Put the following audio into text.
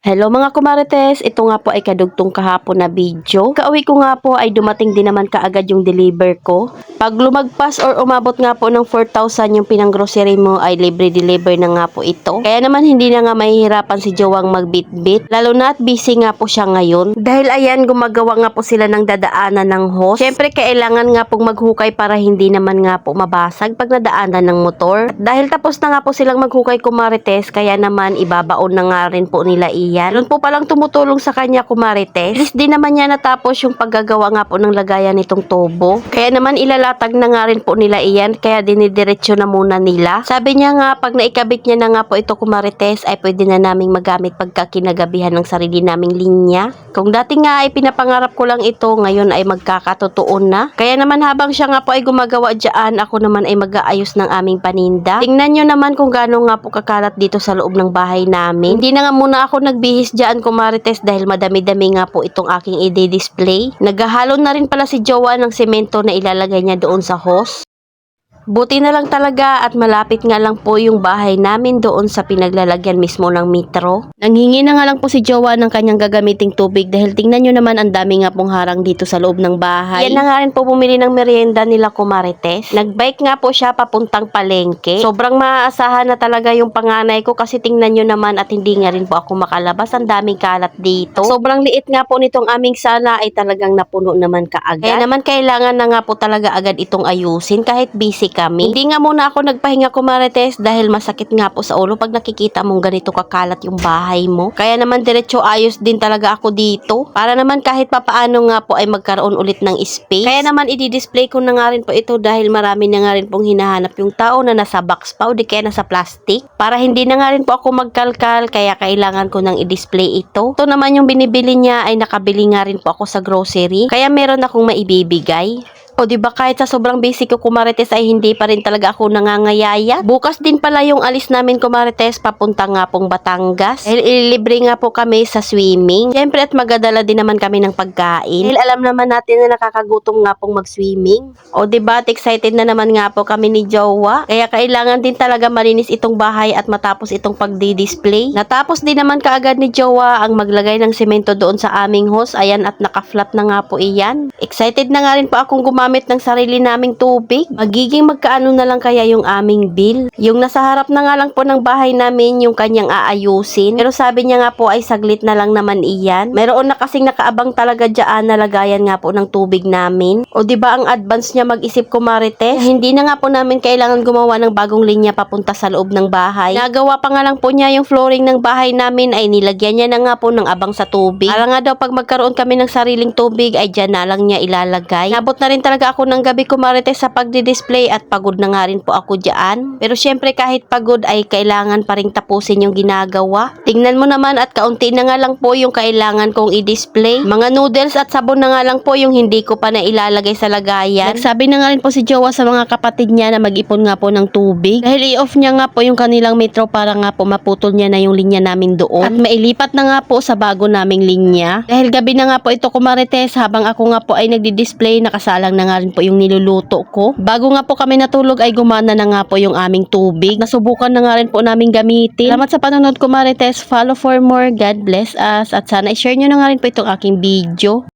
Hello mga kumarites, ito nga po ay kadugtong kahapon na video. Kauwi ko nga po ay dumating din naman kaagad yung deliver ko. Pag lumagpas or umabot nga po ng 4,000 yung pinang-grocery mo ay libre deliver na nga po ito. Kaya naman hindi na nga mahihirapan si Jowang magbitbit. Lalo na at busy nga po siya ngayon. Dahil ayan gumagawa nga po sila ng dadaanan ng hose. Syempre kailangan nga pong maghukay para hindi naman nga po mabasag pag nadaanan ng motor. At dahil tapos na nga po silang maghukay kumarites, kaya naman ibabaon na nga rin po nila yan. Doon po palang tumutulong sa kanya kumarites. Bilis din naman niya natapos yung paggagawa nga po ng lagayan nitong tubo. Kaya naman ilalatag na nga rin po nila iyan. Kaya dinidiretso na muna nila. Sabi niya nga pag naikabit niya na nga po ito kumarites ay pwede na naming magamit pagka kinagabihan ng sarili naming linya. Kung dati nga ay pinapangarap ko lang ito, ngayon ay magkakatotoo na. Kaya naman habang siya nga po ay gumagawa dyan, ako naman ay mag-aayos ng aming paninda. Tingnan nyo naman kung gaano nga po kakalat dito sa loob ng bahay namin. Hindi na nga muna ako nagbihis dyan kumarites dahil madami-dami nga po itong aking i-display. Naghahalo na rin pala si Jowa ng semento na ilalagay niya doon sa hose. Buti na lang talaga at malapit nga lang po yung bahay namin doon sa pinaglalagyan mismo ng metro. Nanghingi na nga lang po si Jowa ng kanyang gagamiting tubig dahil tingnan nyo naman ang dami nga pong harang dito sa loob ng bahay. Yan na nga rin po bumili ng merienda nila kumarites. Nagbike nga po siya papuntang palengke. Sobrang maaasahan na talaga yung panganay ko kasi tingnan nyo naman at hindi nga rin po ako makalabas. Ang daming kalat dito. Sobrang liit nga po nitong aming sala ay talagang napuno naman kaagad. Kaya naman kailangan na nga po talaga agad itong ayusin kahit busy kami. Hindi nga muna ako nagpahinga kumarites dahil masakit nga po sa ulo pag nakikita mong ganito kakalat yung bahay mo. Kaya naman diretso ayos din talaga ako dito para naman kahit papaano nga po ay magkaroon ulit ng space. Kaya naman i-display ko na nga rin po ito dahil marami na nga rin pong hinahanap yung tao na nasa box pa o di kaya nasa plastic. Para hindi na nga rin po ako magkalkal kaya kailangan ko nang i-display ito. Ito naman yung binibili niya ay nakabili nga rin po ako sa grocery. Kaya meron akong maibibigay. O diba kahit sa sobrang basic ko kumarites ay hindi pa rin talaga ako nangangayaya. Bukas din pala yung alis namin kumarites papunta nga pong Batangas. Dahil ililibre nga po kami sa swimming. Siyempre at magadala din naman kami ng pagkain. Dahil alam naman natin na nakakagutom nga pong mag-swimming. O diba at excited na naman nga po kami ni Jowa. Kaya kailangan din talaga malinis itong bahay at matapos itong pagdi-display. Natapos din naman kaagad ni Jowa ang maglagay ng semento doon sa aming hose. Ayan at naka-flat na nga po iyan. Excited na nga rin po akong gumamit ng sarili naming tubig. Magiging magkaano na lang kaya yung aming bill. Yung nasa harap na nga lang po ng bahay namin yung kanyang aayusin. Pero sabi niya nga po ay saglit na lang naman iyan. Meron na kasing nakaabang talaga dyan na lagayan nga po ng tubig namin. O diba ang advance niya mag-isip kumarites? Hindi na nga po namin kailangan gumawa ng bagong linya papunta sa loob ng bahay. Nagawa pa nga lang po niya yung flooring ng bahay namin ay nilagyan niya na nga po ng abang sa tubig. Para nga daw pag magkaroon kami ng sariling tubig ay dyan na lang niya ilalagay. Nabot na rin talaga ako ng gabi kumarites sa pagdi-display at pagod na nga rin po ako dyan. Pero syempre kahit pagod ay kailangan pa rin tapusin yung ginagawa. Tingnan mo naman at kaunti na nga lang po yung kailangan kong i-display. Mga noodles at sabon na nga lang po yung hindi ko pa na ilalagay sa lagayan. Nagsabi na nga rin po si Jowa sa mga kapatid niya na mag-ipon nga po ng tubig. Dahil i-off niya nga po yung kanilang metro para nga po maputol niya na yung linya namin doon. At mailipat na nga po sa bago naming linya. Dahil gabi na nga po ito kumarites habang ako nga po ay nagdi-display nakasalang na nga rin po yung niluluto ko. Bago nga po kami natulog ay gumana na nga po yung aming tubig. Nasubukan na nga rin po namin gamitin. Salamat sa panonood ko Marites. Follow for more. God bless us. At sana i-share nyo na nga rin po itong aking video.